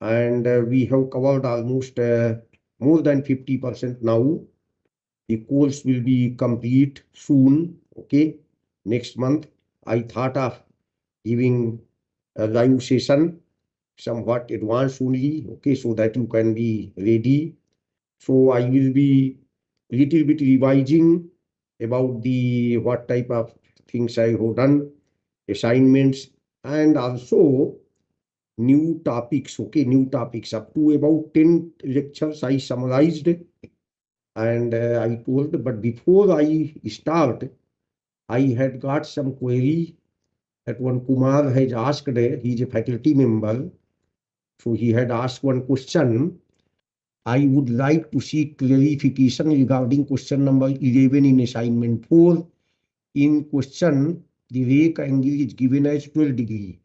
and we have covered almost more than 50% now. The course will be complete soon, okay, next month. I thought of giving a live session, somewhat advanced only, okay, so that you can be ready. So I will be little bit revising about the what type of things I have done, assignments, and also new topics, okay, new topics. Up to about 10 lectures I summarized, and I told, but before I start, I had got some query that one Kumar has asked. He is a faculty member, so he had asked one question. I would like to seek clarification regarding question number 11 in assignment 4. In question, the rake angle is given as 12 degree.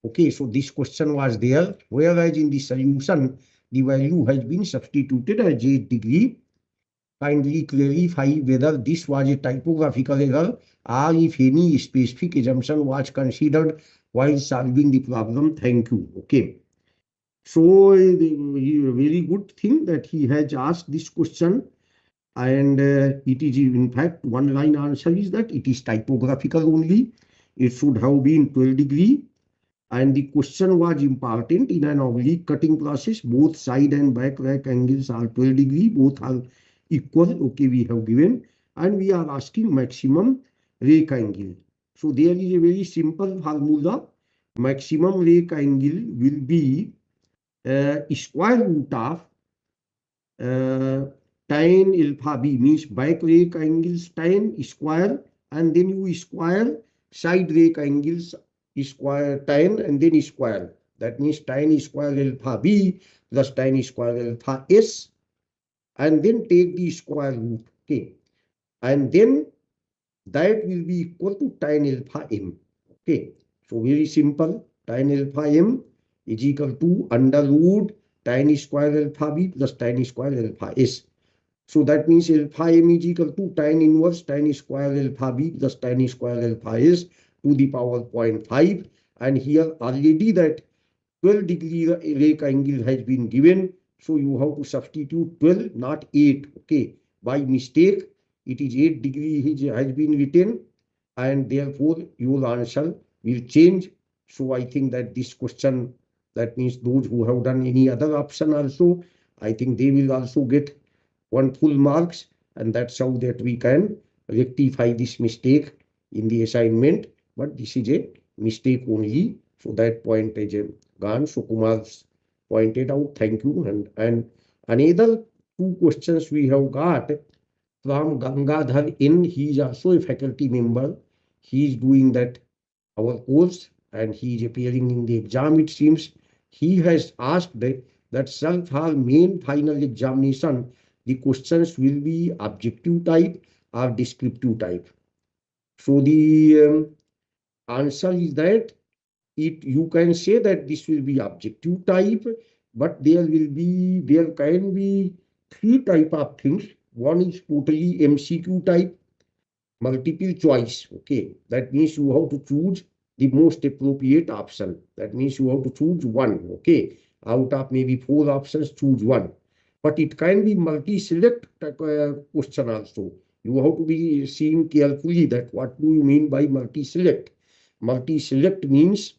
Okay, so this question was there, whereas in the solution, the value has been substituted as 8 degree. Kindly clarify whether this was a typographical error or if any specific assumption was considered while solving the problem. Thank you. Okay. So, a very good thing that he has asked this question, and it is in fact one line answer is that it is typographical only. It should have been 12 degree, and the question was important in an oblique cutting process. Both side and back rack angles are 12 degree, both are equal. Okay, we have given, and we are asking maximum rake angle. So there is a very simple formula. Maximum rake angle will be square root of tan alpha b, means back rake angles tan square, and then you square side rake angles square tan, and then square. That means tan square alpha b plus tan square alpha s, and then take the square root. Okay, and then that will be equal to tan alpha m. Okay, so very simple. Tan alpha m is equal to under root tan square alpha b plus tan square alpha s. So that means alpha m is equal to tan inverse tan square alpha b plus tan square alpha s to the power 0.5. And here already that 12 degree rake angle has been given. So you have to substitute 12, not 8. Okay, by mistake, it is 8 degree has been written, and therefore your answer will change. So I think that this question, that means those who have done any other option also, I think they will also get one full marks, and that's how that we can rectify this mistake in the assignment. But this is a mistake only, so that point is gone. So Kumar's pointed out. Thank you. And another two questions we have got from Gangadhar N. He is also a faculty member. He is doing that our course, and he is appearing in the exam. It seems he has asked that self for main final examination, the questions will be objective type or descriptive type. So the answer is that you can say that this will be objective type, but there can be three type of things. One is totally MCQ type, multiple choice. Okay, that means you have to choose the most appropriate option. That means you have to choose one. Okay, out of maybe 4 options, choose one. But it can be multi-select question also. You have to be seeing carefully that what do you mean by multi-select. Multi-select means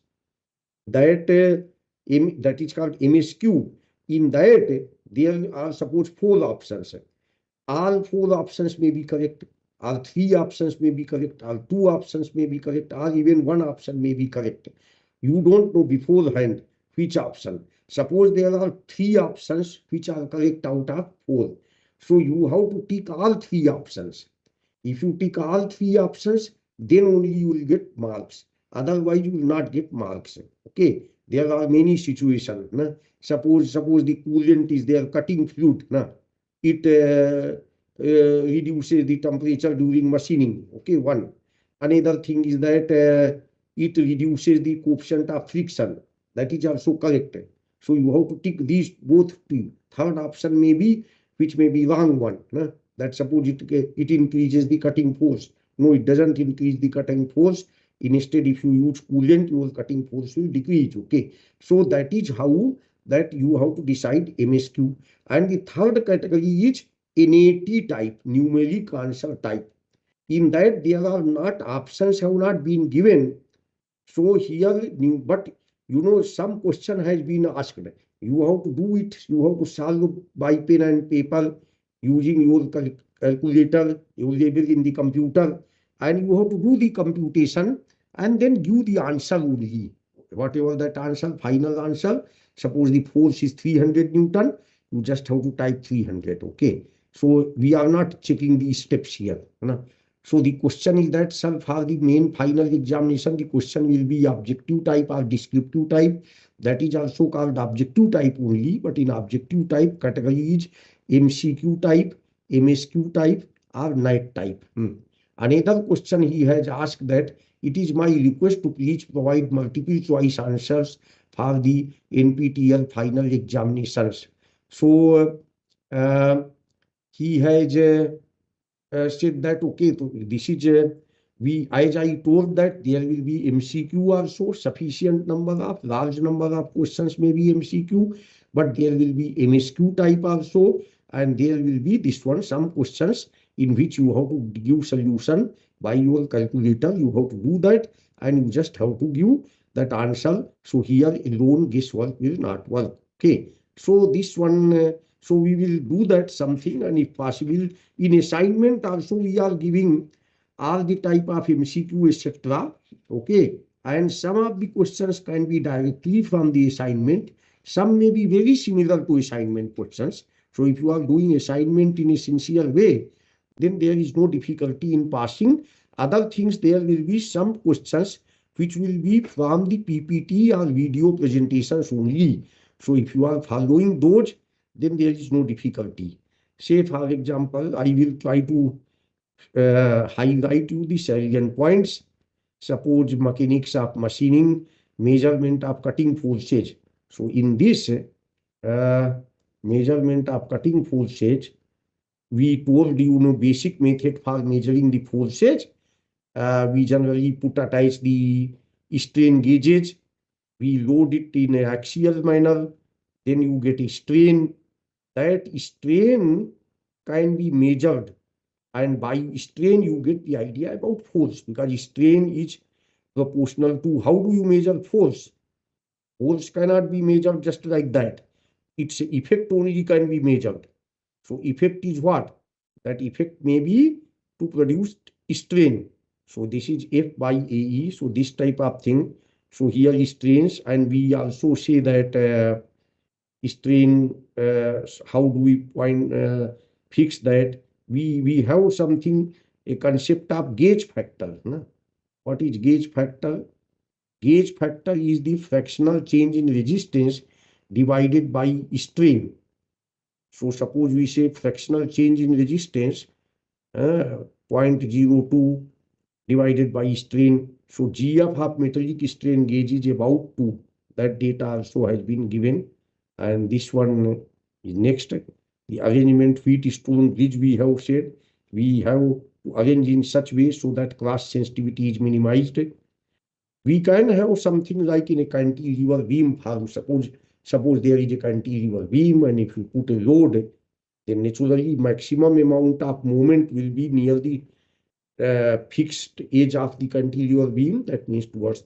that that is called MSQ. In that there are suppose 4 options. All 4 options may be correct, or 3 options may be correct, or 2 options may be correct, or even 1 option may be correct. You don't know beforehand which option. Suppose there are 3 options which are correct out of 4. So you have to tick all 3 options. If you tick all 3 options, then only you will get marks. Otherwise, you will not get marks. Okay, there are many situations. Na? Suppose the coolant is there, cutting fluid. Na? It reduces the temperature during machining. Okay, one. Another thing is that it reduces the coefficient of friction. That is also correct. So you have to tick these both two. Third option may be, which may be wrong one. Na? That suppose it increases the cutting force. No, it doesn't increase the cutting force. Instead, if you use coolant, your cutting force will decrease. Okay, so that is how that you have to decide MSQ. And the third category is NAT type, numeric answer type. In that, there are not options have not been given. So here, but some question has been asked. You have to do it. You have to solve by pen and paper using your calculator available in the computer, and you have to do the computation and then give the answer only. Whatever that answer, final answer. Suppose the force is 300 Newton, you just have to type 300. Okay. So we are not checking the steps here. So the question is that, sir, for the main final examination, the question will be objective type or descriptive type. That is also called objective type only, but in objective type category is MCQ type, MSQ type, or NAT type. Another question he has asked that it is my request to please provide multiple choice answers for the NPTEL final examinations. So he has said that okay, so this is as I told that there will be MCQ also, sufficient number of large number of questions may be MCQ, but there will be MSQ type also, and there will be this one, some questions in which you have to give solution by your calculator. You have to do that, and you just have to give that answer. So here alone guesswork will not work. Okay, so this one. So we will do that something, and if possible, in assignment also we are giving all the type of MCQ, etc. Okay, and some of the questions can be directly from the assignment. Some may be very similar to assignment questions. So if you are doing assignment in a sincere way, then there is no difficulty in passing. Other things, there will be some questions which will be from the PPT or video presentations only. So if you are following those, then there is no difficulty. Say, for example, I will try to highlight you the salient points. Suppose mechanics of machining, measurement of cutting forces. So in this measurement of cutting forces, we told you basic method for measuring the forces. We generally attach the strain gauges. We load it in an axial manner. Then you get a strain. That strain can be measured, and by strain you get the idea about force, because strain is proportional to how do you measure force. Force cannot be measured just like that. Its effect only can be measured. So effect is what? That effect may be to produce strain. So this is F by AE. So this type of thing. So here is strains, and we also say that strain, how do we fix that? We have something, a concept of gauge factor. What is gauge factor? Gauge factor is the fractional change in resistance divided by strain. So suppose we say fractional change in resistance 0.02 divided by strain. So GF of metallic strain gauge is about 2. That data also has been given. And this one is next. The arrangement feet stone bridge, we have said we have to arrange in such way so that cross sensitivity is minimized. We can have something like in a cantilever beam farm. Suppose there is a cantilever beam, and if you put a load, then naturally maximum amount of moment will be near the fixed edge of the cantilever beam. That means towards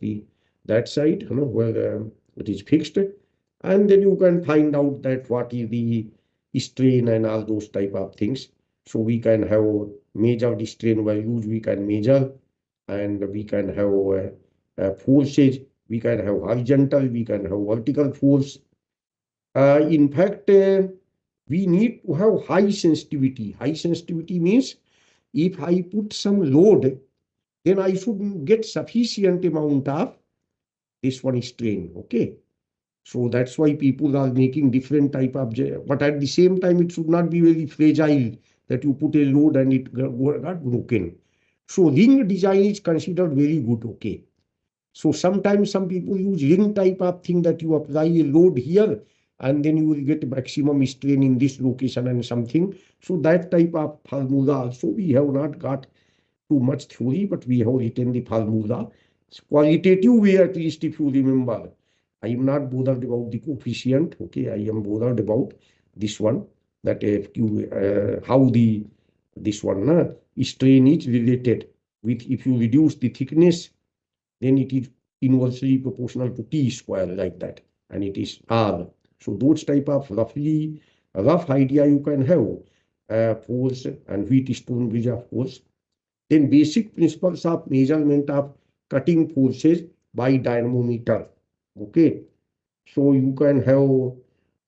that side, where it is fixed. And then you can find out that what is the strain and all those type of things. So we can have measured strain values, we can measure, and we can have forces, we can have horizontal, we can have vertical force. In fact, we need to have high sensitivity. High sensitivity means if I put some load, then I should get sufficient amount of this one strain. Okay. So that's why people are making different type of, but at the same time, it should not be very fragile that you put a load and it got broken. So ring design is considered very good. Okay. So sometimes some people use ring type of thing that you apply a load here and then you will get maximum strain in this location and something. So that type of formula also we have not got too much theory, but we have written the formula. Qualitative way, at least if you remember. I am not bothered about the coefficient. Okay, I am bothered about this one, that how this one strain is related with, if you reduce the thickness, then it is inversely proportional to T square, like that, and it is R. So those type of rough idea you can have, force and Wheatstone bridge, of course. Then basic principles of measurement of cutting forces by dynamometer. Okay, so you can have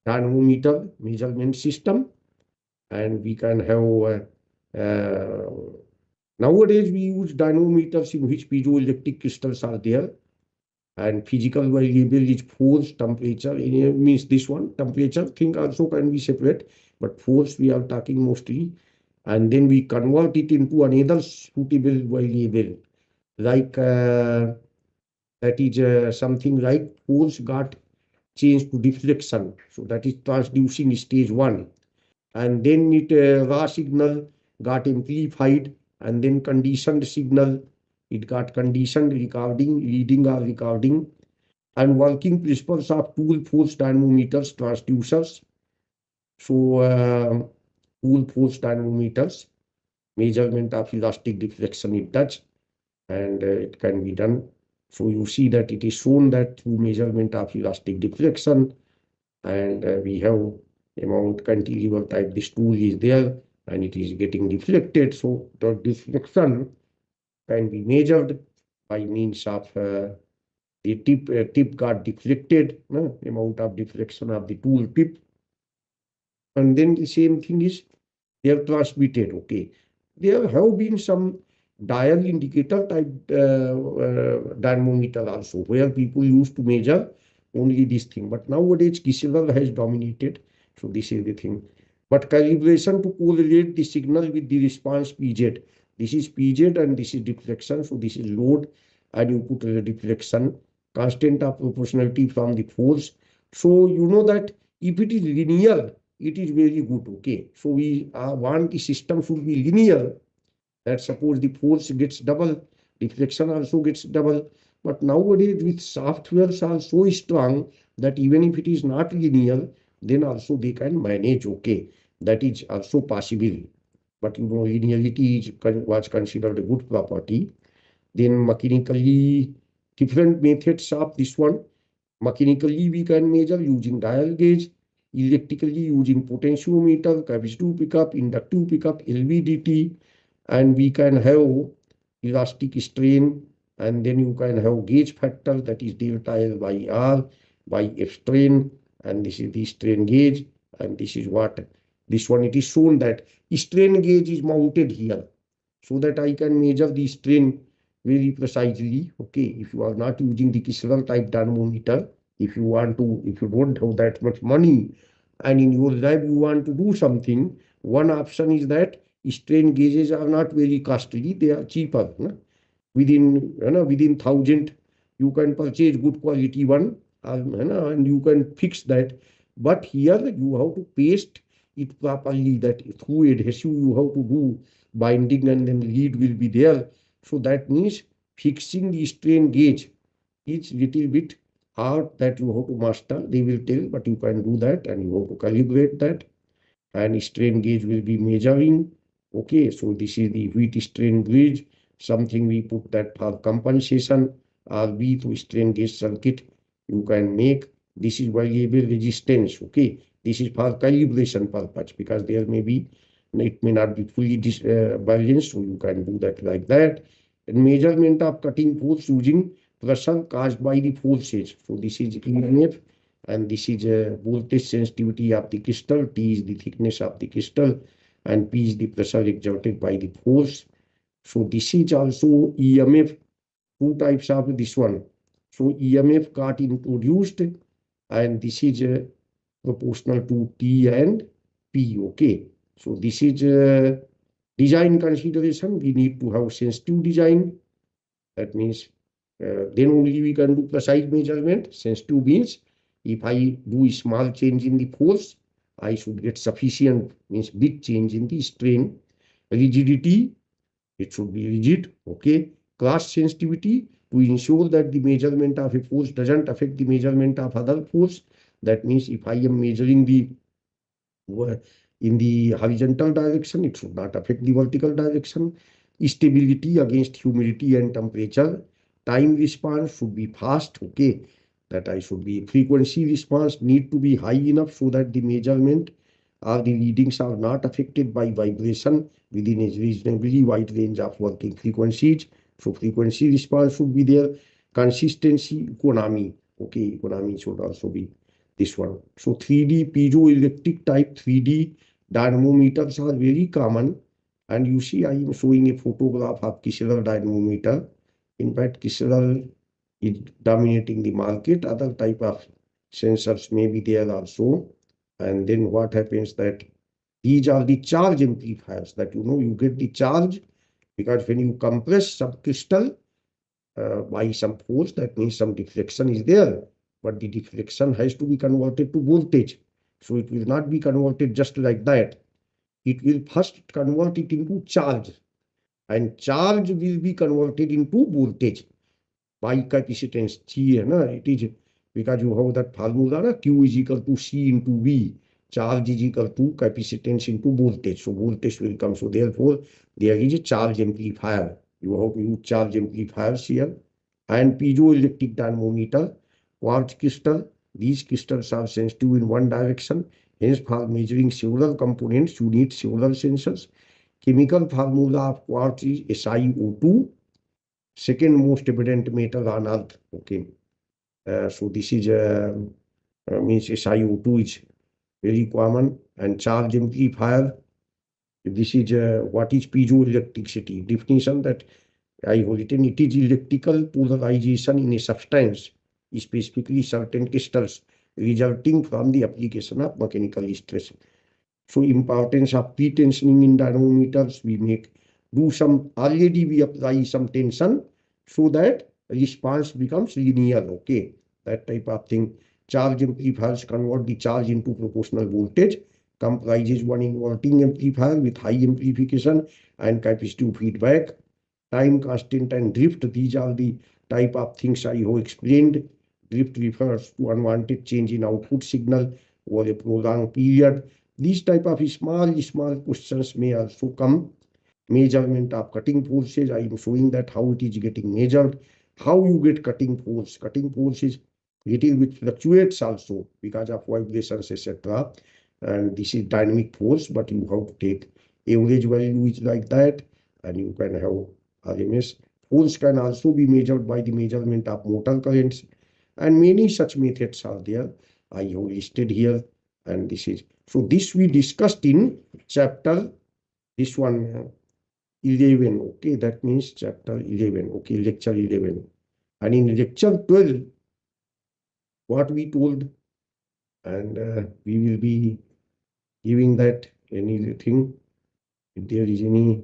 dynamometer measurement system, and we can have nowadays we use dynamometers in which piezoelectric crystals are there, and physical variable is force, temperature. It means this one temperature thing also can be separate, but force we are talking mostly. And then we convert it into another suitable variable, like that is something like force got changed to deflection, so that is transducing stage 1, and then it raw signal got amplified, and then conditioned signal, it got conditioned recording, reading or recording, and working principles of tool force dynamometers, transducers. So tool force dynamometers, measurement of elastic deflection it does, and it can be done. So you see that it is shown that through measurement of elastic deflection, and we have amount cantilever type, this tool is there and it is getting deflected. So the deflection can be measured by means of the tip got deflected, amount of deflection of the tool tip, and then the same thing is they are transmitted. Okay, there have been some dial indicator type dynamometer also, where people used to measure only this thing, but nowadays Kieseler has dominated. So this is the thing. But calibration to correlate the signal with the response PZ. This is PZ and this is deflection. So this is load, and you put the deflection, constant of proportionality from the force. So you know that if it is linear, it is very good. Okay, so we want the system should be linear, that suppose the force gets double, deflection also gets double. But nowadays with softwares are so strong that even if it is not linear, then also they can manage. Okay, that is also possible. But you know, linearity was considered a good property. Then mechanically, different methods of this one. Mechanically, we can measure using dial gauge. Electrically, using potentiometer, capacitive pickup, inductive pickup, LVDT, and we can have elastic strain, and then you can have gauge factor, that is delta L by R by F strain, and this is the strain gauge, and this is what this one. It is shown that strain gauge is mounted here, so that I can measure the strain very precisely. Okay, if you are not using the Kieseler type dynamometer, if you don't have that much money, and in your lab you want to do something, one option is that strain gauges are not very costly, they are cheaper. Within 1,000 you can purchase good quality one, and you can fix that. But here you have to paste it properly, that through adhesive you have to do binding, and then lead will be there. So that means fixing the strain gauge is little bit hard, that you have to master. They will tell, but you can do that, and you have to calibrate that, and strain gauge will be measuring. Okay, so this is the Wheatstone bridge, something we put that for compensation, or B to strain gauge circuit you can make. This is variable resistance. Okay, this is for calibration purpose, because there may be, it may not be fully balanced, so you can do that like that. And measurement of cutting force using pressure caused by the forces. So this is EMF, and this is voltage sensitivity of the crystal. T is the thickness of the crystal, and P is the pressure exerted by the force. So this is also EMF, two types of this one. So EMF got introduced, and this is proportional to T and P. Okay, so this is design consideration. We need to have sensitive design. That means then only we can do precise measurement. Sensitive means if I do a small change in the force, I should get sufficient, means big change in the strain. Rigidity, it should be rigid. Okay, class sensitivity, to ensure that the measurement of a force doesn't affect the measurement of other force. That means if I am measuring the in the horizontal direction, it should not affect the vertical direction. Stability against humidity and temperature. Time response should be fast. Okay, that I should be frequency response need to be high enough so that the measurement or the readings are not affected by vibration within a reasonably wide range of working frequencies. So frequency response should be there. Consistency, economy. Okay, economy should also be this one. So 3D piezoelectric type 3D dynamometers are very common. And you see, I am showing a photograph of Kishler dynamometer. In fact, Kishler is dominating the market. Other type of sensors may be there also. And then what happens that these are the charge amplifiers that you get the charge because when you compress some crystal by some force, that means some deflection is there, but the deflection has to be converted to voltage. So it will not be converted just like that. It will first convert it into charge, and charge will be converted into voltage by capacitance G. It is because you have that formula, Q is equal to C into V. Charge is equal to capacitance into voltage. So voltage will come. So therefore, there is a charge amplifier. You have to use charge amplifiers here. And piezoelectric dynamometer, quartz crystal. These crystals are sensitive in one direction. Hence, for measuring several components, you need several sensors. Chemical formula of quartz is SiO2. Second most abundant metal on earth. Okay. So this is means SiO2 is very common. And charge amplifier, this is what is piezoelectricity. Definition that I have written, it is electrical polarization in a substance, specifically certain crystals, resulting from the application of mechanical stress. So importance of pre-tensioning in dynamometers, already we apply some tension so that response becomes linear. Okay, that type of thing. Charge amplifiers convert the charge into proportional voltage, comprises one inverting amplifier with high amplification and capacitive feedback. Time constant and drift, these are the type of things I have explained. Drift refers to unwanted change in output signal over a prolonged period. These type of small questions may also come. Measurement of cutting forces, I am showing that how it is getting measured. How you get cutting force. Cutting force is little bit fluctuates also because of vibrations, etc. And this is dynamic force, but you have to take average value is like that, and you can have RMS. Force can also be measured by the measurement of motor currents, and many such methods are there. I have listed here, and this is so. This we discussed in chapter this one 11. Okay, that means chapter 11. Okay, lecture 11, and in lecture 12, what we told, and we will be giving that anything. If there is any.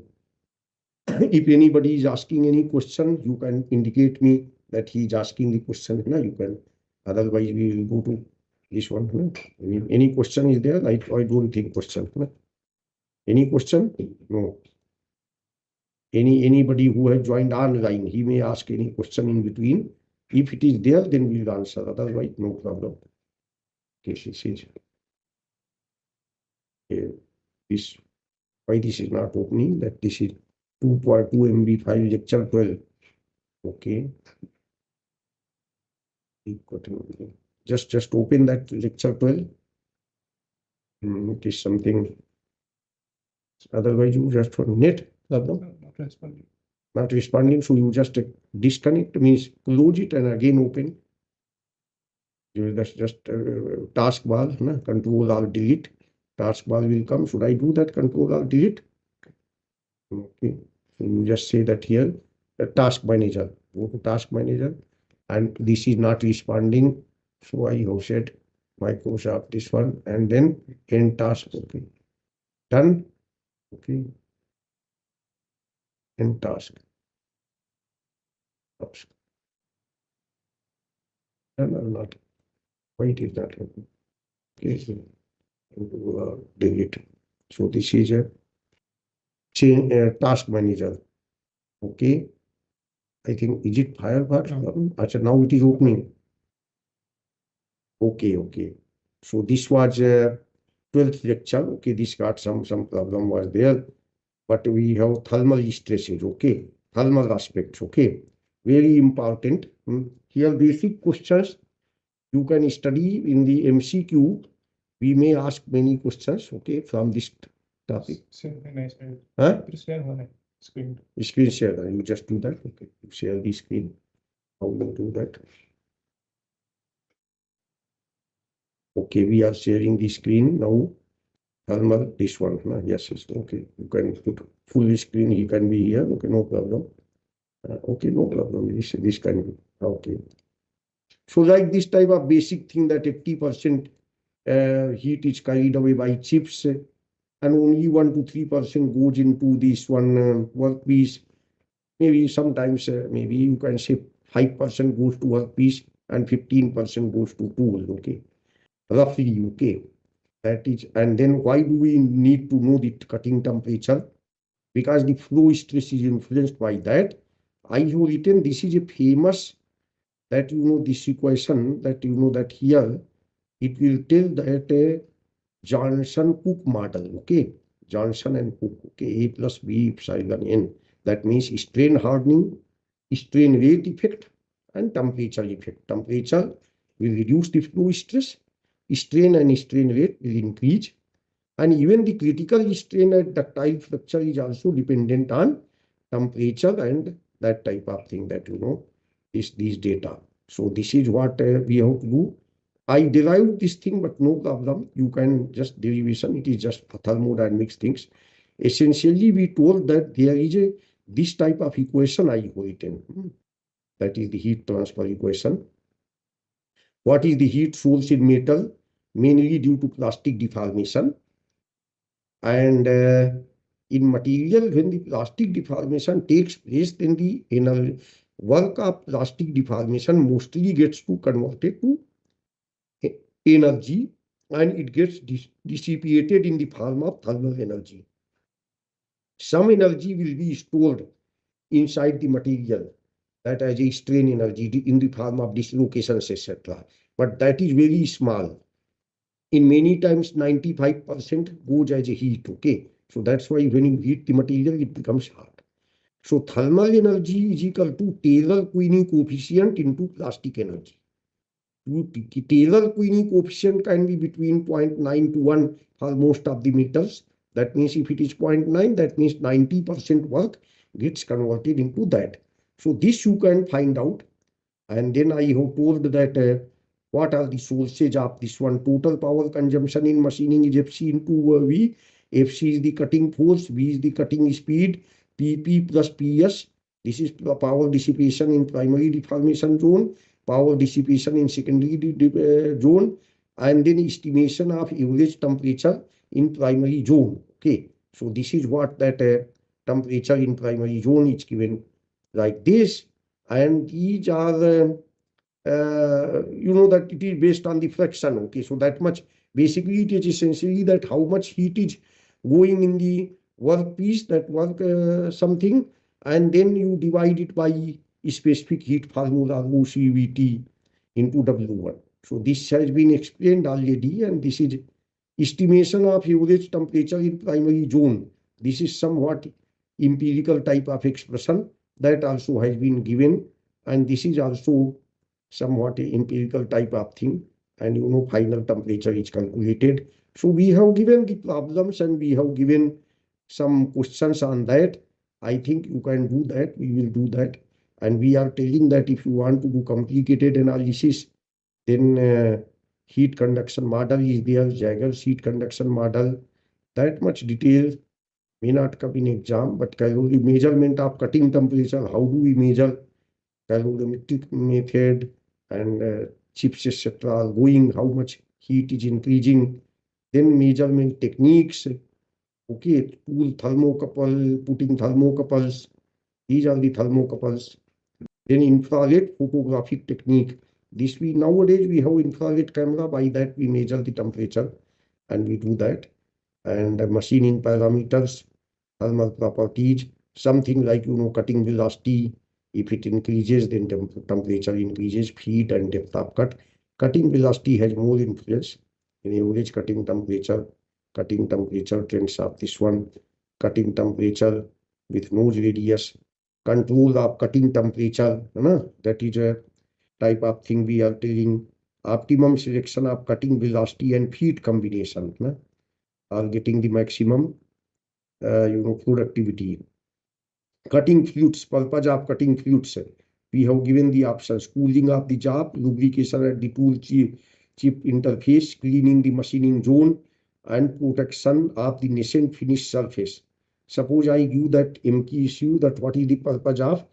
If anybody is asking any question, you can indicate me that he is asking the question. You can. Otherwise, we will go to this one. Any question is there? I don't think question. Any question? No. Anybody who has joined online, he may ask any question in between. If it is there, then we will answer. Otherwise, no problem. Okay, this why this is not opening? That this is 2.2 MB file lecture 12. Okay. Just open that lecture 12. It is something. Otherwise, you just for net. Not responding. Not responding. So you just disconnect, means close it and again open. That's just taskbar. Control or delete. Taskbar will come. Should I do that? Control or delete? Okay. So you just say that here, the task manager. Go to task manager, and this is not responding. So I have said Microsoft this one, and then end task. Okay. Done. Okay. End task. Done or not? Why it is not happening? Okay. So delete. So this is a task manager. Okay. I think, is it fire part? Achha, now it is opening. Okay. So this was 12th lecture. Okay, this got some problem was there, but we have thermal stresses. Okay, thermal aspects. Okay, very important. Here basic questions you can study in the MCQ. We may ask many questions. Okay, from this topic. Huh? Screen share. You just do that. Okay, you share the screen. How to do that? Okay, we are sharing the screen now. Thermal, this one. Yes, okay. You can put full screen. He can be here. Okay, no problem. Okay, no problem. This can be. Okay. So like this type of basic thing that 80% heat is carried away by chips, and only 1 to 3% goes into this one workpiece. Maybe sometimes, maybe you can say 5% goes to workpiece and 15% goes to tool. Okay, roughly. Okay. That is, and then why do we need to know the cutting temperature? Because the flow stress is influenced by that. I have written this is a famous that this equation that that here it will tell that Johnson-Cook model. Okay, Johnson and Cook. Okay, A plus B epsilon n. That means strain hardening, strain rate effect, and temperature effect. Temperature will reduce the flow stress. Strain and strain rate will increase, and even the critical strain at ductile fracture is also dependent on temperature and that type of thing that is these data. So this is what we have to do. I derived this thing, but no problem. You can just derivation. It is just thermodynamics things. Essentially, we told that there is this type of equation I have written. That is the heat transfer equation. What is the heat source in metal? Mainly due to plastic deformation. And in material, when the plastic deformation takes place, then the work of plastic deformation mostly gets converted to energy, and it gets dissipated in the form of thermal energy. Some energy will be stored inside the material, that as a strain energy in the form of dislocations, etc. But that is very small. In many times, 95% goes as a heat. Okay, so that's why when you heat the material, it becomes hot. So thermal energy is equal to Taylor-Queeny coefficient into plastic energy. Taylor-Queeny coefficient can be between 0.9 to 1 for most of the metals. That means if it is 0.9, that means 90% work gets converted into that. So this you can find out. And then I have told that what are the sources of this one? Total power consumption in machining is FC into V. FC is the cutting force, V is the cutting speed, PP plus PS. This is power dissipation in primary deformation zone, power dissipation in secondary zone, and then estimation of average temperature in primary zone. Okay, so this is what that temperature in primary zone is given like this, and these are that it is based on the fraction. Okay, so that much basically it is essentially that how much heat is going in the workpiece, that work something, and then you divide it by specific heat formula OCVT into W1. So this has been explained already, and this is estimation of average temperature in primary zone. This is somewhat empirical type of expression that also has been given, and this is also somewhat empirical type of thing, and final temperature is calculated. So we have given the problems and we have given some questions on that. I think you can do that. We will do that, and we are telling that if you want to do complicated analysis, then heat conduction model is there, Jaeger's heat conduction model. That much detail may not come in exam, but calorie measurement of cutting temperature, how do we measure? Calorimetric method and chips, etc. are going, how much heat is increasing. Then measurement techniques. Okay, tool thermocouple, putting thermocouples. These are the thermocouples. Then infrared photographic technique. This nowadays we have infrared camera. By that we measure the temperature, and we do that. And machining parameters, thermal properties, something like cutting velocity, If it increases, then temperature increases, feed and depth of cut. Cutting velocity has more influence in average cutting temperature trends of this one, cutting temperature with nose radius, control of cutting temperature, that is a type of thing we are telling. Optimum selection of cutting velocity and feed combination are getting the maximum productivity. Cutting fluids, purpose of cutting fluids. We have given the options: cooling of the job, lubrication at the tool chip interface, cleaning the machining zone, and protection of the nascent finished surface. Suppose I give that MQ, that what is the purpose of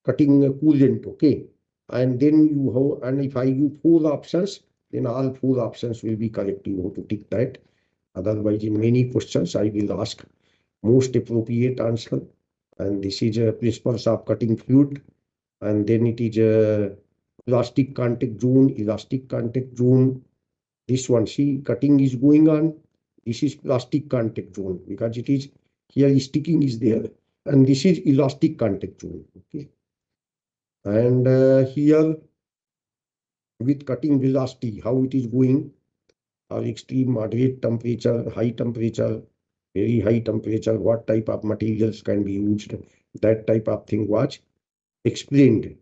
cutting a coolant, okay? And then you have, and if I give 4 options, then all 4 options will be correct. You have to tick that. Otherwise, in many questions, I will ask most appropriate answer. And this is a principles of cutting fluid. And then it is a elastic contact zone. This one, see, cutting is going on. This is plastic contact zone because it is here sticking is there. And this is elastic contact zone, okay? And here with cutting velocity, how it is going, or extreme, moderate temperature, high temperature, very high temperature, what type of materials can be used, that type of thing was explained.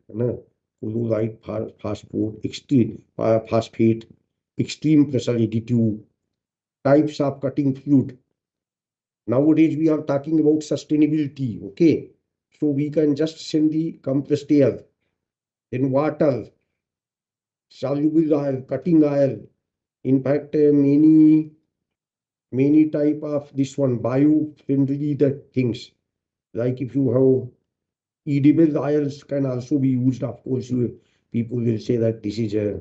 Chloride, phosphate, extreme pressure additive, types of cutting fluid. Nowadays we are talking about sustainability, okay? So we can just send the compressed air, then water, soluble oil, cutting oil. In fact, many type of this one bio-friendly that things, like if you have edible oils can also be used. Of course, people will say that this is a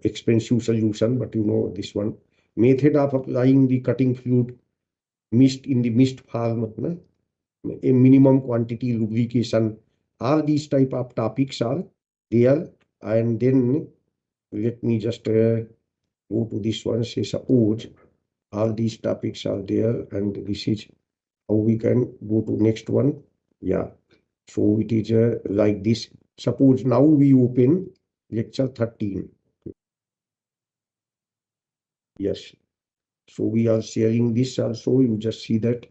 expensive solution, but this one method of applying the cutting fluid, mist in the mist form, a minimum quantity lubrication, all these type of topics are there. And then let me just go to this one. Say suppose all these topics are there, and this is how we can go to next one. Yeah, so it is like this. Suppose now we open lecture 13. Yes, so we are sharing this also. You just see that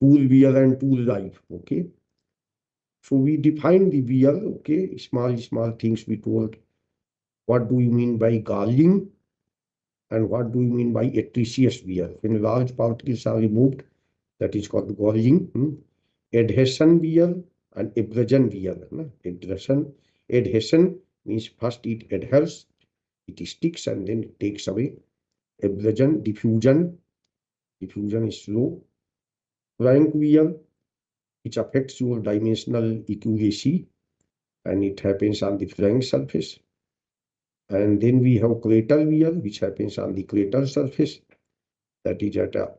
tool wear and tool life, okay? So we define the wear, okay? Small things we told. What do you mean by galling? And what do you mean by atricious wear? When large particles are removed, that is called galling. Adhesion wear and abrasion wear. Adhesion means first it adheres, it sticks, and then it takes away. Abrasion, diffusion is slow. Frank wear, which affects your dimensional accuracy, and it happens on the frank surface. And then we have crater wear, which happens on the crater surface, that is at a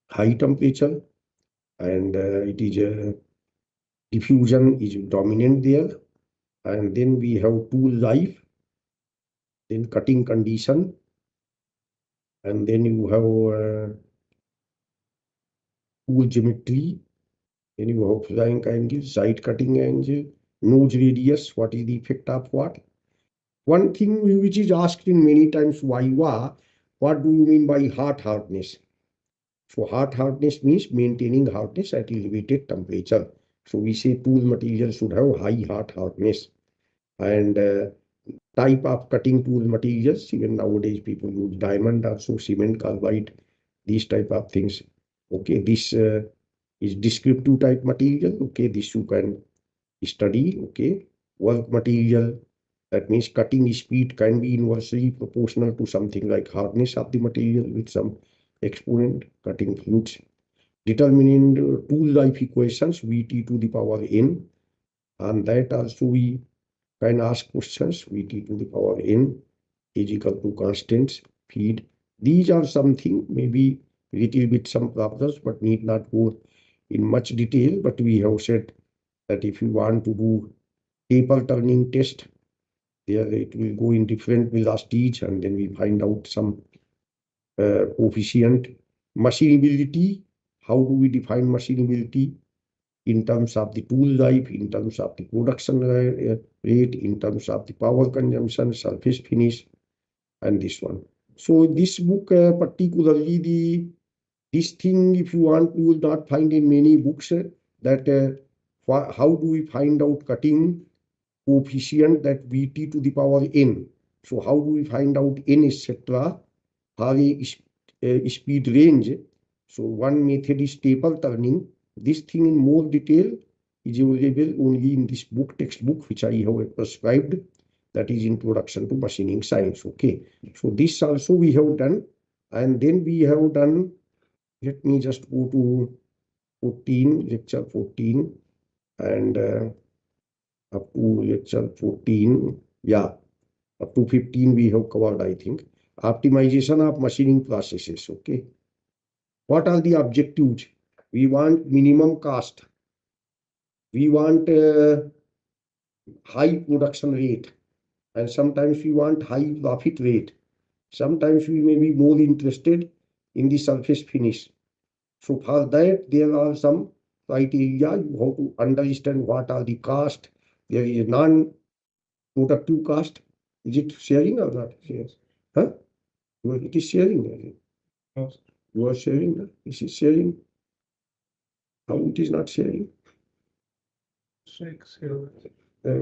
high temperature, and it is diffusion is dominant there. And then we have tool life, then cutting condition, and then you have tool geometry, then you have flank angle, side cutting angle, nose radius, what is the effect of what. One thing which is asked in many times, Viva, what do you mean by heart hardness? So heart hardness means maintaining hardness at elevated temperature. So we say tool material should have high heart hardness. And type of cutting tool materials, even nowadays people use diamond, also cement, carbide, these type of things. Okay, this is descriptive type material. Okay, this you can study. Okay, work material, that means cutting speed can be inversely proportional to something like hardness of the material with some exponent. Cutting fluids, determining tool life equations, Vt to the power n, and that also we can ask questions. Vt to the power n is equal to constants, feed. These are something maybe little bit some problems, but need not go in much detail. But we have said that if you want to do taper turning test, there it will go in different velocities, and then we find out some coefficient. Machinability, how do we define machinability? in terms of the tool life, in terms of the production rate, in terms of the power consumption, surface finish, and this one. So this book, particularly this thing, if you want, you will not find in many books that how do we find out cutting coefficient, that Vt to the power n. So how do we find out n, etc. Have a speed range. So one method is taper turning. This thing in more detail is available only in this book, textbook, which I have prescribed. That is Introduction to Machining Science. Okay. So this also we have done. And then we have done, let me just go to 14, lecture 14, and up to lecture 14. Yeah. Up to 15 we have covered, I think. Optimization of machining processes. Okay. What are the objectives? We want minimum cost. We want high production rate. And sometimes we want high profit rate. Sometimes we may be more interested in the surface finish. So for that, there are some criteria. You have to understand what are the cost. There is non-productive cost. Is it sharing or not? Yes. Huh? It is sharing. Yes. You are sharing. This is sharing. How it is not sharing?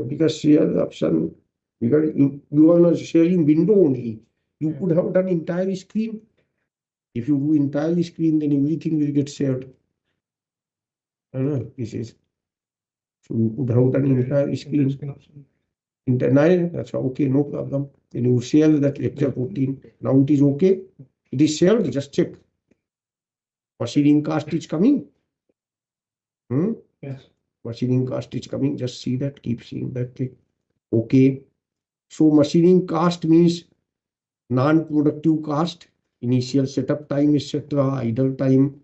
Because share option, because you are not sharing window only. You could have done entire screen. If you do entire screen, then everything will get shared. This is. So you could have done entire screen. Entire, that's okay, no problem. Then you share that lecture 14. Now it is okay. It is shared, just check. Machining cost is coming. Yes. Machining cost is coming. Just see that, keep seeing that thing. Okay. So machining cost means non-productive cost, initial setup time, etc., idle time.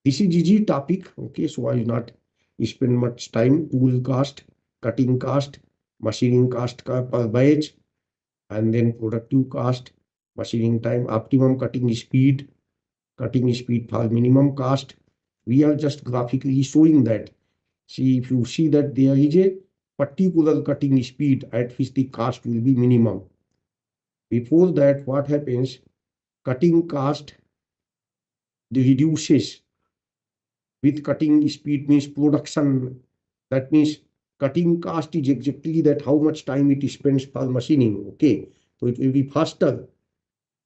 This is easy topic. Okay, so I will not spend much time. Tool cost, cutting cost, machining cost per batch, and then productive cost, machining time, optimum cutting speed for minimum cost. We are just graphically showing that. See, if you see that there is a particular cutting speed at which the cost will be minimum. Before that, what happens? Cutting cost reduces with cutting speed means production. That means cutting cost is exactly that how much time it spends per machining. Okay, so it will be faster,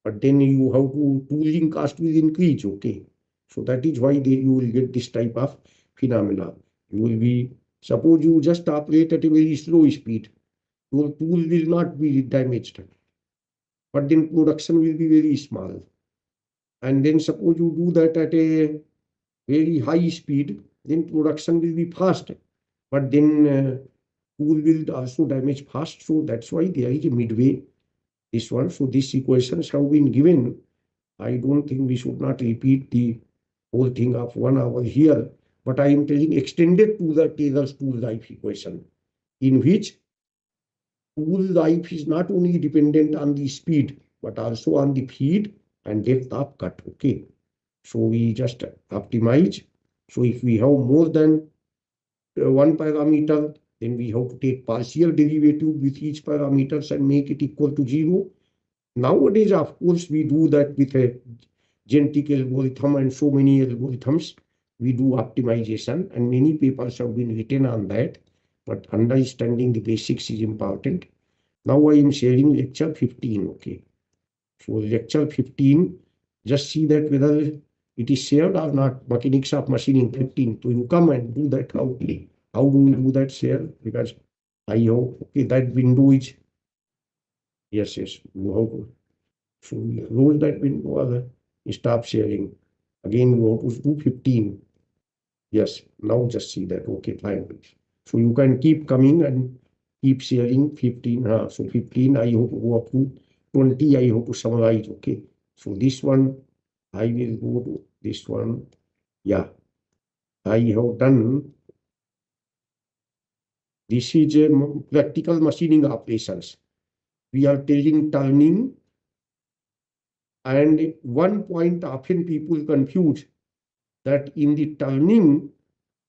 but then you have to tooling cost will increase. Okay, so that is why you will get this type of phenomena. You will be, suppose you just operate at a very slow speed, your tool will not be damaged, but then production will be very small. And then suppose you do that at a very high speed, then production will be fast, but then tool will also damage fast. So that's why there is a midway, this one. So these equations have been given. I don't think we should not repeat the whole thing of 1 hour here, but I am telling extended to the Taylor's tool life equation, in which tool life is not only dependent on the speed, but also on the feed and depth of cut. Okay. So we just optimize. So if we have more than one parameter, then we have to take partial derivative with each parameters and make it equal to 0. Nowadays, of course, we do that with a genetic algorithm and so many algorithms. We do optimization, and many papers have been written on that. But understanding the basics is important. Now I am sharing lecture 15. Okay. So lecture 15, just see that whether it is shared or not. Mechanics of machining 15. So you come and do that. How do we do that share? Because I hope, okay, that window is, yes, you have to. So you close that window or stop sharing. Again, you have to do 15. Yes, now just see that. Okay, fine. So you can keep coming and keep sharing 15. So 15, I hope to go up to 20. I hope to summarize. Okay. So this one, I will go to this one. Yeah, I have done. This is a practical machining operations. We are telling turning, and one point often people confuse that in the turning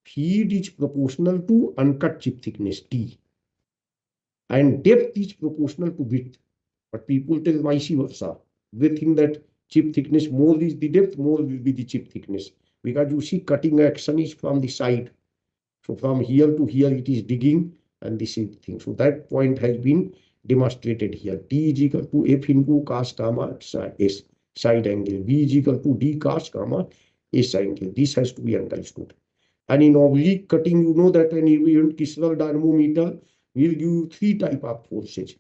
feed is proportional to uncut chip thickness T, and depth is proportional to width. But people tell vice versa. They think that chip thickness, more is the depth, more will be the chip thickness. Because you see, cutting action is from the side. So from here to here, it is digging, and this is the thing. So that point has been demonstrated here. T is equal to F into cos gamma S side angle. B is equal to D cos gamma S angle. This has to be understood. And in oblique cutting, you know that an event Kisler dynamometer will give you three type of forces.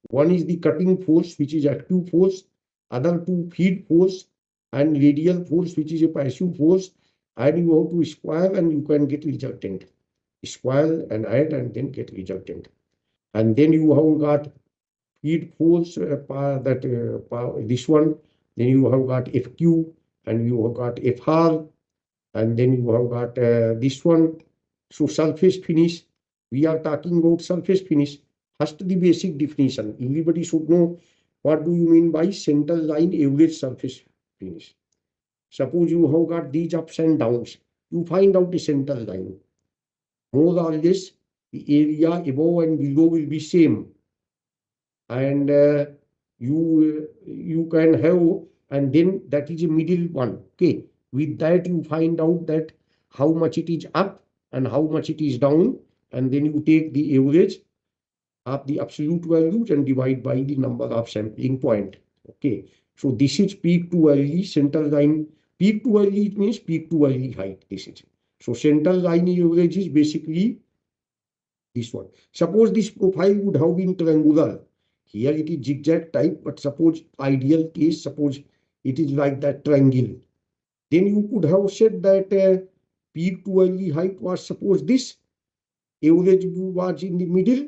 One is the cutting force, which is active force. Other two, feed force, and radial force, which is a passive force. And you have to square, and you can get resultant. Square and add, and then get resultant. And then you have got feed force, this one. Then you have got FQ, and you have got FR, and then you have got this one. So surface finish, we are talking about surface finish. First, the basic definition. Everybody should know what do you mean by center line average surface finish. Suppose you have got these ups and downs. You find out the center line. More or less, the area above and below will be same. And you can have, and then that is a middle one. Okay. With that, you find out that how much it is up and how much it is down, and then you take the average of the absolute values and divide by the number of sampling point. Okay. So this is peak to valley center line. Peak to valley, it means peak to valley height. This is. So center line average is basically this one. Suppose this profile would have been triangular. Here it is zigzag type, but suppose ideal case, suppose it is like that triangle. Then you could have said that peak to valley height was, suppose this, average was in the middle,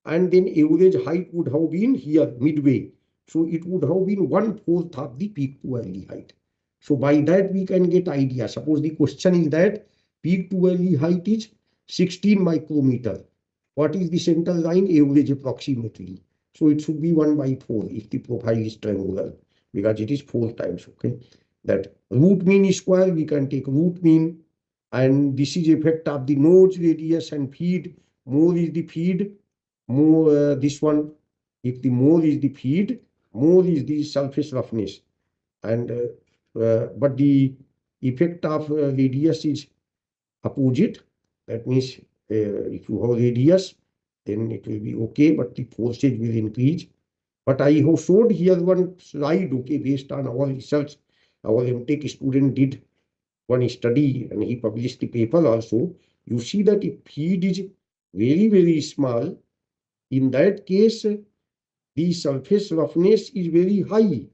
and then average height would have been here midway. So it would have been 1/4 of the peak to valley height. So by that we can get idea. Suppose the question is that peak to valley height is 16 micrometer. What is the central line average approximately? So it should be 1/4 if the profile is triangular, because it is 4 times. Okay. That root mean square, we can take root mean, and this is effect of the nose radius and feed. More is the feed, more this one. If the more is the feed, more is the surface roughness, and but the effect of radius is opposite. That means if you have radius, then it will be okay, but the forces will increase. But I have showed here one slide, okay, based on our research. Our MTech student did one study and he published the paper also. You see that if feed is very, very small, in that case, the surface roughness is very high,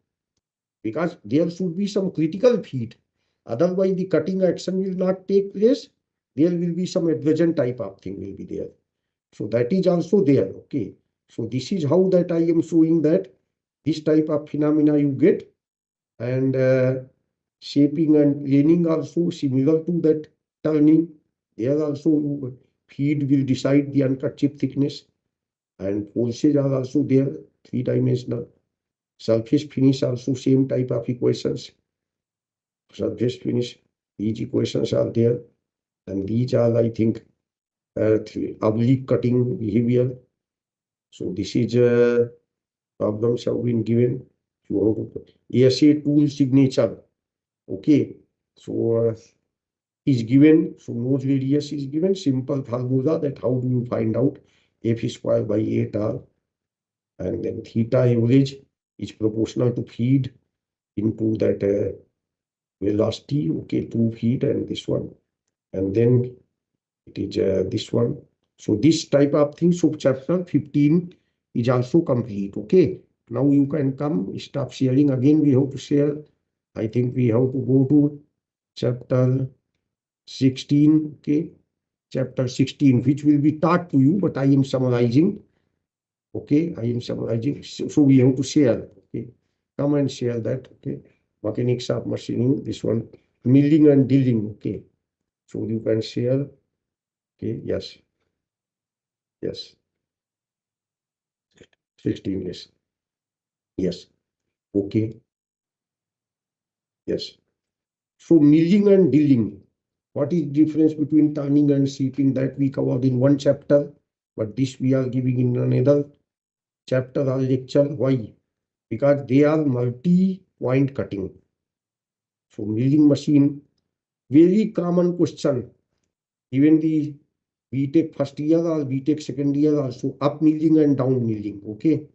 because there should be some critical feed. Otherwise, the cutting action will not take place. There will be some adhesion type of thing will be there. So that is also there. Okay. So this is how that I am showing that this type of phenomena you get, and shaping and planing also similar to that turning. There also feed will decide the uncut chip thickness, and forces are also there, 3-dimensional. Surface finish also same type of equations. Surface finish, these equations are there, and these are, I think, oblique cutting behavior. So this is problems have been given. ASA tool signature. Okay. So is given. So nose radius is given. Simple formula that how do you find out F square by 8R, and then theta average is proportional to feed into that velocity. Okay, 2 feet and this one, and then it is this one. So this type of thing. So chapter 15 is also complete. Okay. Now you can come, stop sharing. Again, we have to share. I think we have to go to chapter 16. Okay. Chapter 16, which will be taught to you, but I am summarizing. Okay. I am summarizing. So we have to share. Okay. Come and share that. Okay. Mechanics of machining. This one. Milling and drilling. Okay. So you can share. Okay. Yes. Yes. 16, yes. Yes. Okay. Yes. So milling and drilling. What is the difference between turning and sweeping? That we covered in one chapter, but this we are giving in another chapter or lecture. Why? Because they are multi-point cutting. So milling machine, very common question. Even the BTech first year or BTech second year also, up milling and down milling. Okay.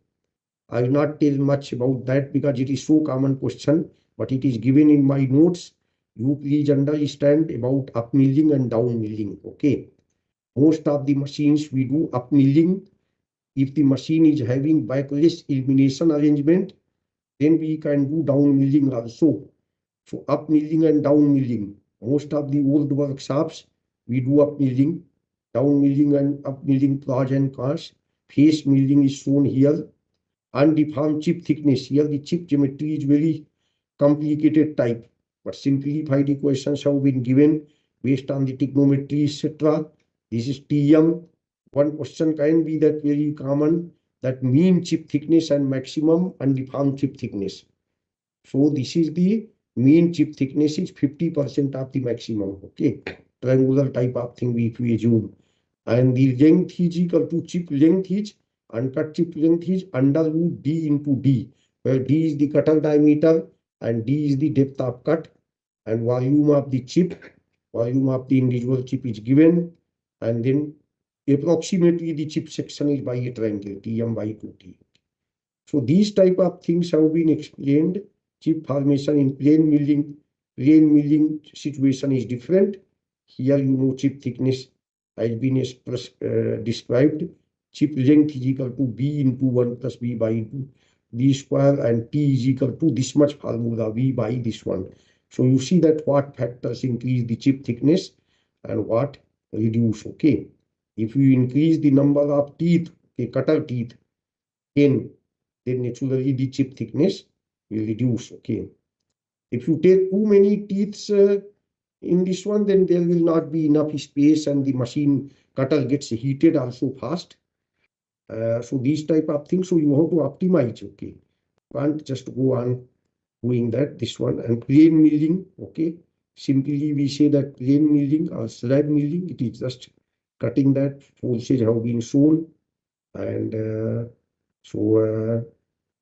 I will not tell much about that because it is so common question, but it is given in my notes. You please understand about up milling and down milling. Okay. Most of the machines we do up milling. If the machine is having backless elimination arrangement, then we can do down milling also. So up milling and down milling. Most of the old workshops, we do up milling, down milling and up milling pros and cons. Face milling is shown here. Undefined chip thickness. Here the chip geometry is very complicated type, but simplified equations have been given based on the trigonometry, etc. This is TM. One question can be that very common, that mean chip thickness and maximum undefined chip thickness. So this is the mean chip thickness is 50% of the maximum. Okay, triangular type of thing if we assume. And the length is equal to chip length is uncut chip length is under root D into D, where D is the cutter diameter and D is the depth of cut, and volume of the chip, volume of the individual chip is given, and then approximately the chip section is by a triangle TM by 2T. So these type of things have been explained. Chip formation in plain milling situation is different. Here you know chip thickness has been described. Chip length is equal to B into 1 plus B by 2 D square, and T is equal to this much formula V by this one. So you see that what factors increase the chip thickness and what reduce. Okay, if you increase the number of teeth, okay, cutter teeth, then naturally the chip thickness will reduce. Okay, if you take too many teeth in this one, then there will not be enough space and the machine cutter gets heated also fast. So these type of things, so you have to optimize. Okay, can't just go on doing that. This one and plain milling. Okay, simply we say that plain milling or slab milling, it is just cutting that. Forces have been shown, and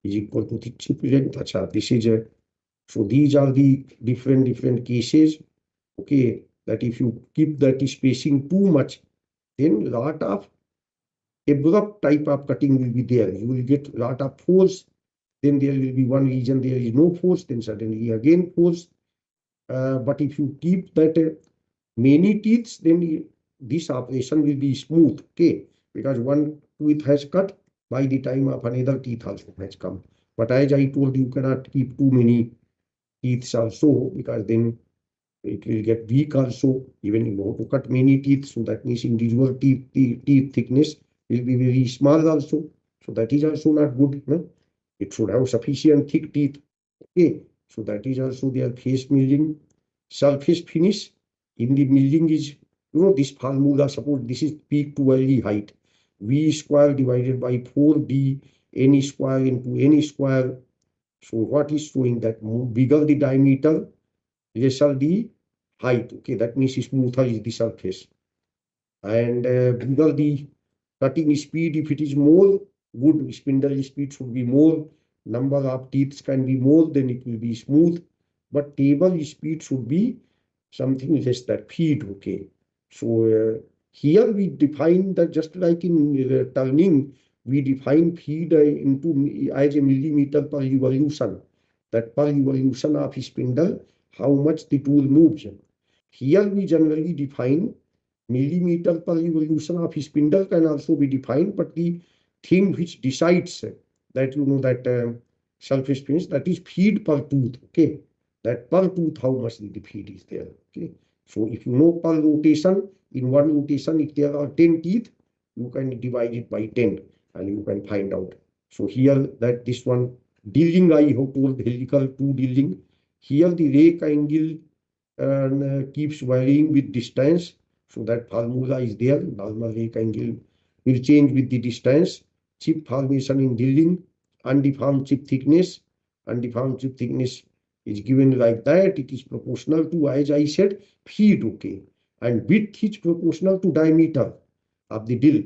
is equal to the chip length. This is a, so these are the different cases. Okay, that if you keep that spacing too much, then lot of abrupt type of cutting will be there. You will get lot of force. Then there will be one region there is no force. Then suddenly again force. But if you keep that many teeth, then this operation will be smooth. Okay, because one tooth has cut by the time of another teeth also has come. But as I told you, cannot keep too many teeth also, because then it will get weak also. Even you want to cut many teeth, so that means individual teeth thickness will be very small also. So that is also not good. No? It should have sufficient thick teeth. Okay, so that is also their face milling. Surface finish in the milling is, you know, this formula. Suppose this is peak to valley height. V square divided by 4D N square into N square. So what is showing that bigger the diameter, lesser the height. Okay, that means smoother is the surface. And bigger the cutting speed, if it is more, good spindle speed should be more, number of teeth can be more, then it will be smooth. But table speed should be something less, that feed. Okay, so here we define that, just like in turning, we define feed into as a millimeter per revolution, that per revolution of spindle, how much the tool moves. Here we generally define millimeter per revolution of spindle can also be defined, but the thing which decides that, you know, that surface finish, that is feed per tooth. Okay, that per tooth how much the feed is there. Okay, so if you know per rotation, in one rotation if there are 10 teeth, you can divide it by 10 and you can find out. So here that this one drilling, I have told helical to drilling. Here the rake angle keeps varying with distance. So that formula is there. Normal rake angle will change with the distance. Chip formation in drilling, undeformed chip thickness. Undeformed chip thickness is given like that. It is proportional to, as I said, feet, okay, and width is proportional to diameter of the drill.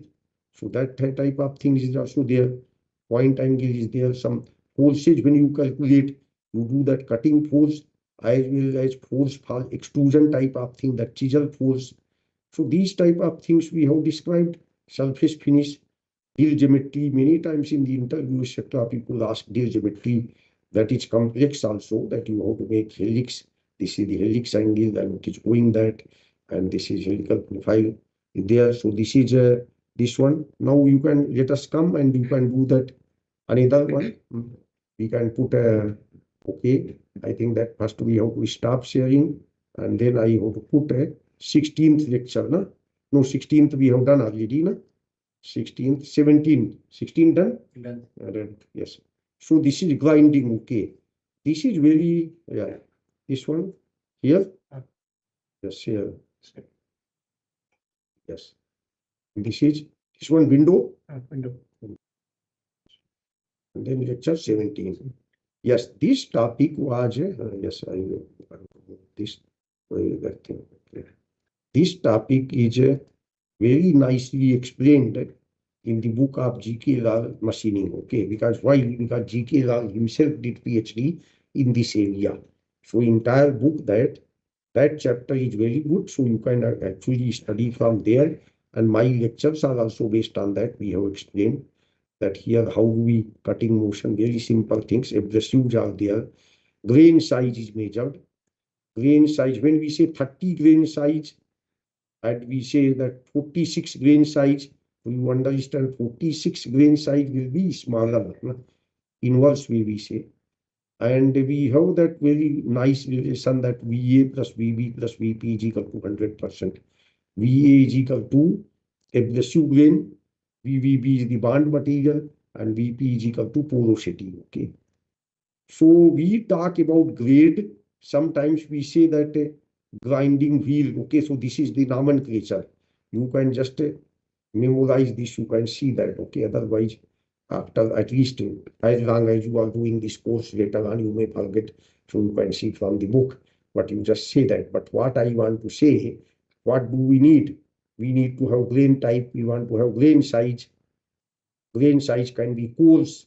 So that type of things is also there. Point angle is there. Some forces when you calculate, you do that cutting force as well as force for extrusion type of thing, that chisel force. So these type of things we have described. Surface finish, deal geometry. Many times in the interview sector, people ask deal geometry. That is complex also, that you have to make helix. This is the helix angle and it is going that, and this is helical profile there. So this is this one. Now you can let us come and you can do that another one. We can put a okay. I think that first we have to stop sharing, and then I have to put a 16th lecture. No, 16th we have done already. 16th, 17th, 16 done? Done. Yes. So this is grinding, okay. This is very, yeah. This one here? Yes, here. Yes. This is, this one window? Window. And then lecture 17. Yes, this topic was, yes, I will, this, that thing. Okay. This topic is very nicely explained in the book of G.K. Lal, Machining, okay, because why? Because G.K. Lal himself did PhD in this area. So entire book, that chapter is very good, so you can actually study from there, and my lectures are also based on that. We have explained that here how do we cutting motion, very simple things. Abrasives are there, grain size is measured. Grain size, when we say 30 grain size, and we say that 46 grain size, you understand 46 grain size will be smaller, inverse way we say. And we have that very nice relation that VA plus VB plus VP is equal to 100%. VA is equal to abrasive grain, VVB is the bond material, and VP is equal to porosity, okay. So we talk about grade. Sometimes we say that grinding wheel, okay, so this is the nomenclature. You can just memorize this, you can see that, okay. Otherwise, after at least as long as you are doing this course later on, you may forget, so you can see from the book, but you just say that. But what I want to say, what do we need? We need to have grain type, we want to have grain size. Grain size can be coarse,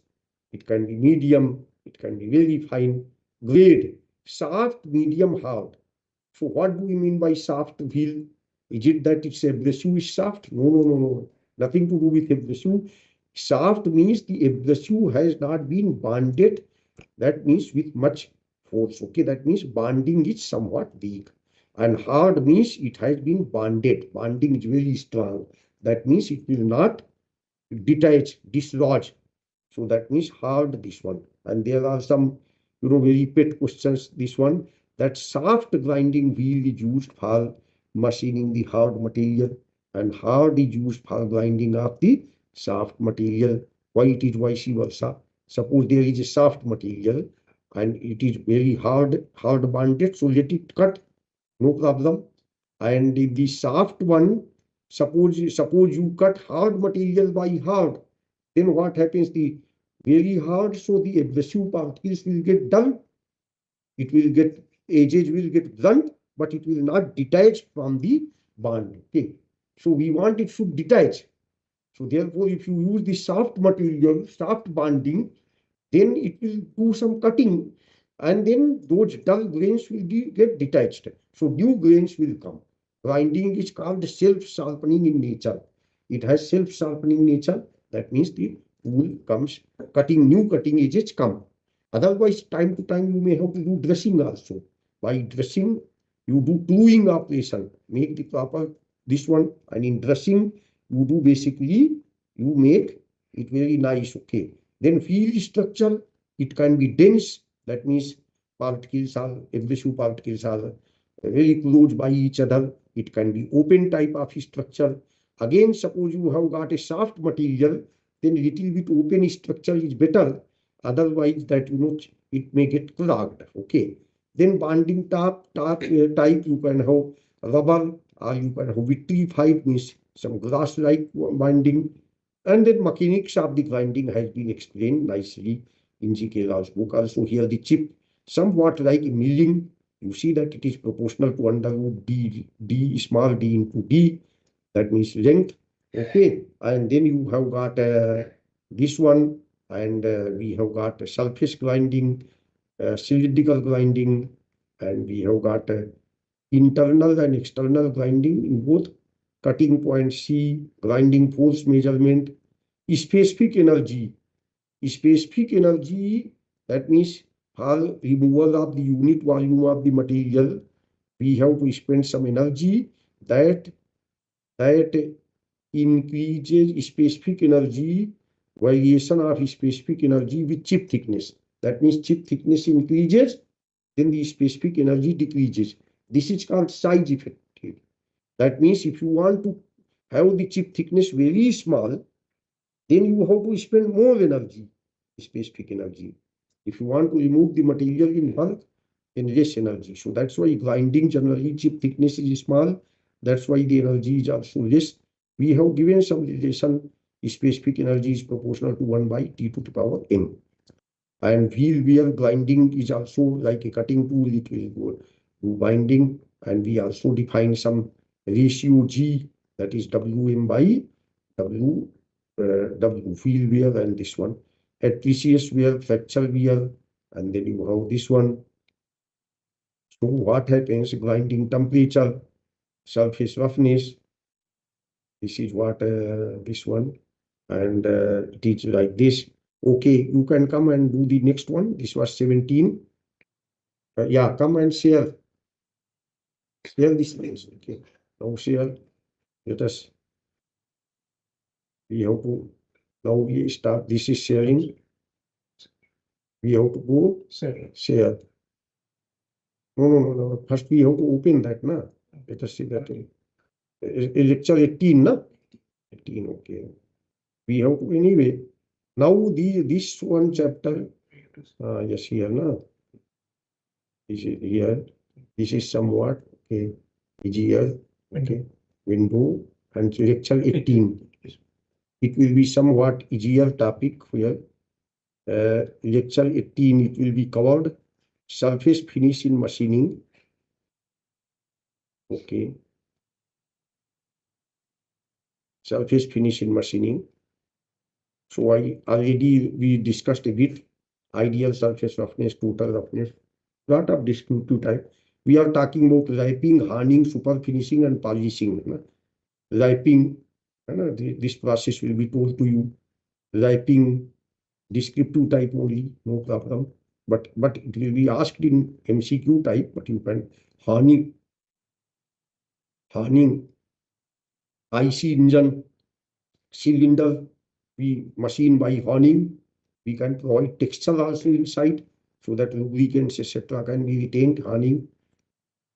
it can be medium, it can be very fine. Grade, soft, medium, hard. So what do we mean by soft wheel? Is it that its abrasive is soft? No. Nothing to do with abrasive. Soft means the abrasive has not been bonded. That means with much force. Okay, that means bonding is somewhat weak. And hard means it has been bonded. Bonding is very strong. That means it will not detach, dislodge. So that means hard, this one. And there are some, very pet questions. This one, that soft grinding wheel is used for machining the hard material, and hard is used for grinding of the soft material. Why it is vice versa? Suppose there is a soft material and it is very hard bonded, so let it cut, no problem. And the soft one, suppose you cut hard material by hard, then what happens? The very hard, so the abrasive particles will get dull. It will get, edges will get blunt, but it will not detach from the bond. Okay, so we want it to detach. So therefore, if you use the soft material, soft bonding, then it will do some cutting, and then those dull grains will get detached. So new grains will come. Grinding is called self-sharpening in nature. It has self-sharpening nature. That means the tool comes, new cutting edges come. Otherwise, time to time, you may have to do dressing also. By dressing, you do gluing operation, make the proper this one, and in dressing, you do basically, you make it very nice, okay. Then field structure, it can be dense, that means particles are, abrasive particles are very close by each other. It can be open type of structure. Again, suppose you have got a soft material, then little bit open structure is better. Otherwise, that it may get clogged. Okay. Then bonding type you can have rubber, or you can have vitrified, means some glass-like binding. And then mechanics of the grinding has been explained nicely in G.K. Lal's book. Also here the chip somewhat like milling. You see that it is proportional to under root d small d into d. That means length. Okay, and then you have got this one, and we have got surface grinding, cylindrical grinding, and we have got internal and external grinding in both. Cutting point C, grinding force measurement, specific energy. Specific energy, that means for removal of the unit volume of the material, we have to spend some energy that increases specific energy, variation of specific energy with chip thickness. That means chip thickness increases, then the specific energy decreases. This is called size effect. That means if you want to have the chip thickness very small, then you have to spend more energy, specific energy. If you want to remove the material in bulk, then less energy. So that's why grinding generally chip thickness is small. That's why the energy is also less. We have given some relation. Specific energy is proportional to 1 by T to the power M. And wheel wear grinding is also like a cutting tool. It will go to binding, and we also define some ratio G, that is Wm by W, wheel wear, and this one adhesive wear, fracture wear, and then you have this one. So what happens? Grinding temperature, surface roughness. This is what this one, and it is like this. Okay, you can come and do the next one. This was 17. Yeah, come and share these things. Okay, now share. Let us. We have to. Now we start. This is sharing. We have to go share. No. First we have to open that, na. Let us see that. Lecture 18, na. 18. Okay. We have to anyway. Now this one chapter. Yes, here, na. This is here. This is somewhat okay. Is here. Okay. Window and lecture 18. It will be somewhat easier topic here. Lecture 18, it will be covered surface finish in machining. Okay. Surface finish in machining. So we discussed a bit ideal surface roughness, total roughness, lot of descriptive type. We are talking about wrapping, hardening, super finishing, and polishing. Wrapping, this process will be told to you. Wrapping, descriptive type only, no problem. But it will be asked in MCQ type, but you can hardening, IC engine, cylinder, we machine by hardening. We can provide texture also inside so that lubricants, etc. can be retained, hardening,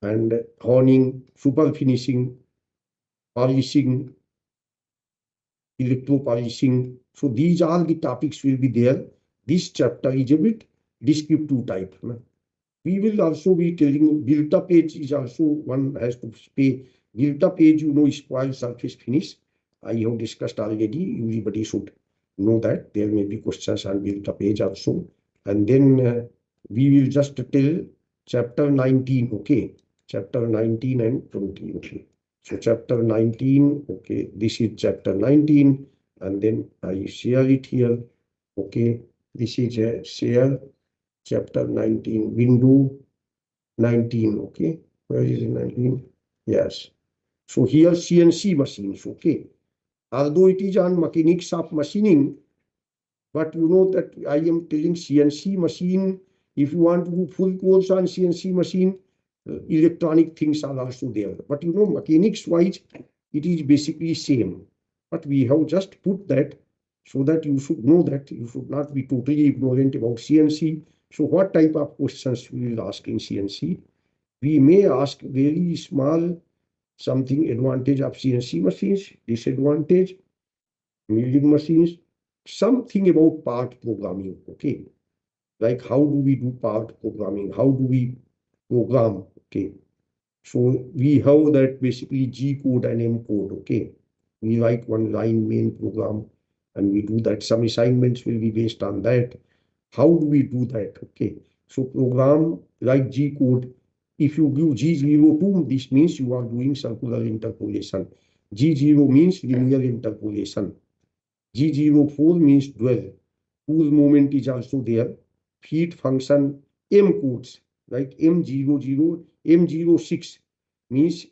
and hardening, super finishing, polishing, electro polishing. So these are the topics will be there. This chapter is a bit descriptive type. We will also be telling built up edge is also one has to pay. Built up edge, spoil surface finish. I have discussed already. Everybody should know that. There may be questions on built up edge also. And then we will just tell chapter 19. Okay. Chapter 19 and 20. Okay. So chapter 19. Okay. This is chapter 19. And then I share it here. Okay. This is a share. Chapter 19, window 19, okay. Where is it, 19? Yes. So here CNC machines, okay. Although it is on mechanics of machining, but you know that I am telling CNC machine, if you want to do full course on CNC machine, electronic things are also there. But mechanics wise, it is basically same. But we have just put that so that you should know that you should not be totally ignorant about CNC. So what type of questions we will ask in CNC? We may ask very small something advantage of CNC machines, disadvantage, milling machines, something about part programming, okay? Like how do we do part programming? How do we program, okay? So we have that basically G code and M code, okay? We write one line main program and we do that. Some assignments will be based on that. How do we do that? Okay. So program like G code. If you give G02, this means you are doing circular interpolation. G0 means linear interpolation. G04 means dwell. Whose moment is also there. Feed function M codes like M00, M06 means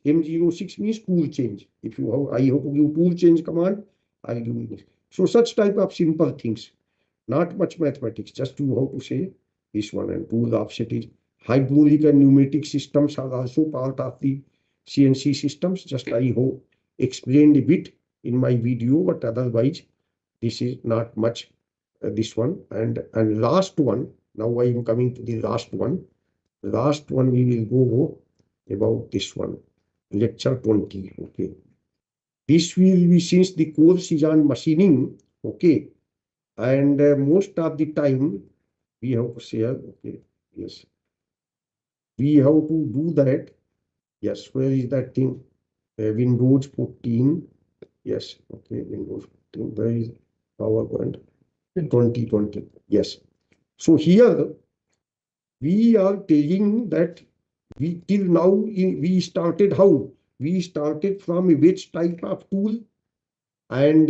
tool change. If you have, I have to give tool change command, I'll do this. So such type of simple things, not much mathematics, just to how to say this one. And tool offset is hydraulic and pneumatic systems are also part of the CNC systems. Just I hope explained a bit in my video, but otherwise this is not much. This one and last one. Now I am coming to the last one. Last one we will go about this one, lecture 20. Okay, this will be, since the course is on machining. Okay, and most of the time we have to share. Okay, yes, we have to do that. Yes, where is that thing? Windows 14. Yes, okay, Windows 14. Where is PowerPoint? 2020. Yes. So here we are telling that we till now we started how? We started from a wedge type of tool and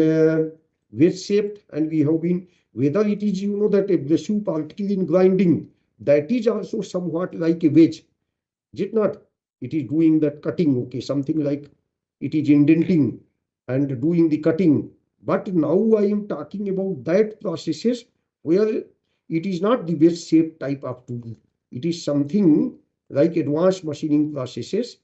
wedge shaped, and we have been, whether it is that abrasive particle in grinding, that is also somewhat like a wedge. Is it not? It is doing that cutting, okay, something like it is indenting and doing the cutting. But now I am talking about that processes where it is not the wedge shape type of tool. It is something like advanced machining processes.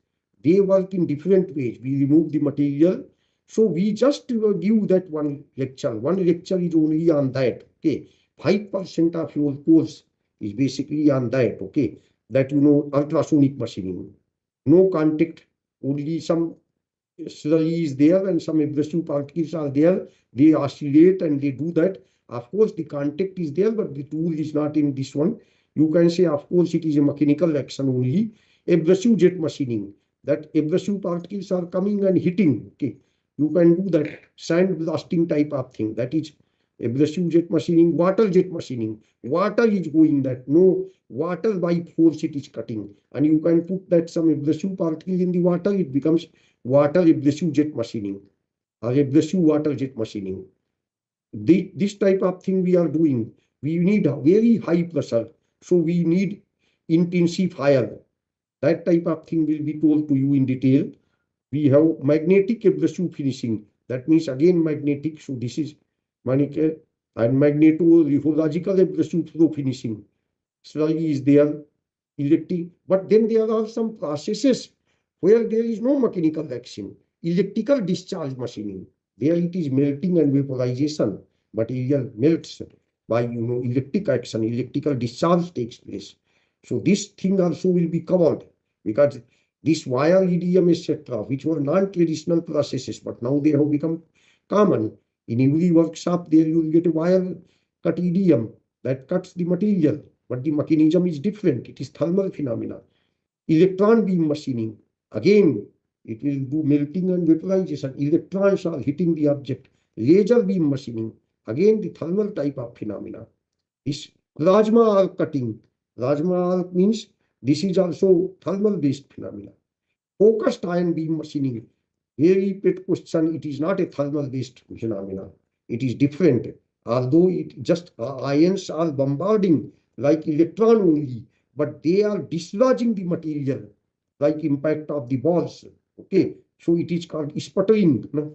They work in different ways. We remove the material. So we just give that one lecture. One lecture is only on that. Okay, 5% of your course is basically on that. Okay, that ultrasonic machining. No contact, only some slurry is there and some abrasive particles are there. They oscillate and they do that. Of course, the contact is there, but the tool is not in this one. You can say, of course, it is a mechanical action only. Abrasive jet machining, that abrasive particles are coming and hitting. Okay, you can do that sand blasting type of thing. That is abrasive jet machining. Water jet machining, water is going that, no water by force it is cutting, and you can put that some abrasive particle in the water, it becomes water abrasive jet machining or abrasive water jet machining. This type of thing we are doing. We need a very high pressure, so we need intensifier. That type of thing will be told to you in detail. We have magnetic abrasive finishing. That means again magnetic. So this is magnetic and magneto-lithological abrasive flow finishing. Slurry is there, electric. But then there are some processes where there is no mechanical action. Electrical discharge machining. There it is melting and vaporization. Material melts by electric action. Electrical discharge takes place. So this thing also will be covered, because this wire EDM, etc., which were non-traditional processes, but now they have become common. In every workshop, there you will get a wire cut EDM that cuts the material, but the mechanism is different. It is thermal phenomena. Electron beam machining, again, it will do melting and vaporization. Electrons are hitting the object. Laser beam machining, again, the thermal type of phenomena. This plasma arc cutting. Plasma arc means this is also thermal based phenomena. Focused ion beam machining, very pet question. It is not a thermal based phenomena. It is different. Although it just ions are bombarding like electron only, but they are dislodging the material like impact of the balls. Okay, so it is called sputtering. No?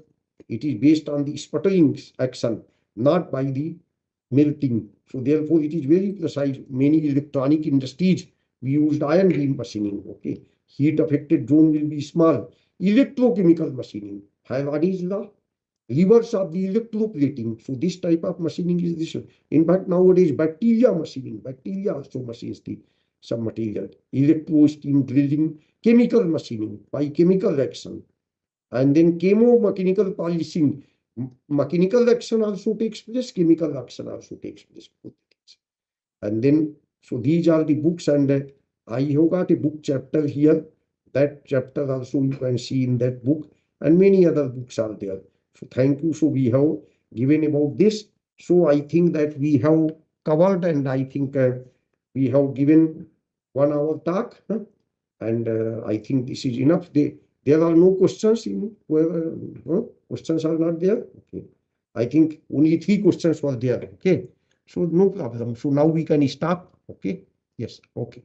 It is based on the sputtering action, not by the melting. So therefore it is very precise. Many electronic industries, we used ion beam machining. Okay, heat affected zone will be small. Electrochemical machining, what is the reverse of the electroplating? So this type of machining is this. In fact, nowadays bacteria machining, bacteria also machines the some material. Electro steam drilling, chemical machining by chemical action, and then chemo-mechanical polishing. Mechanical action also takes place, chemical action also takes place. And then, so these are the books, and I have got a book chapter here. That chapter also you can see in that book, and many other books are there. So thank you. So we have given about this. So I think that we have covered, and I think we have given 1 hour talk, and I think this is enough. There are no questions in where questions are not there. Okay, I think only 3 questions were there. Okay, so no problem. So now we can stop. Okay, yes. Okay.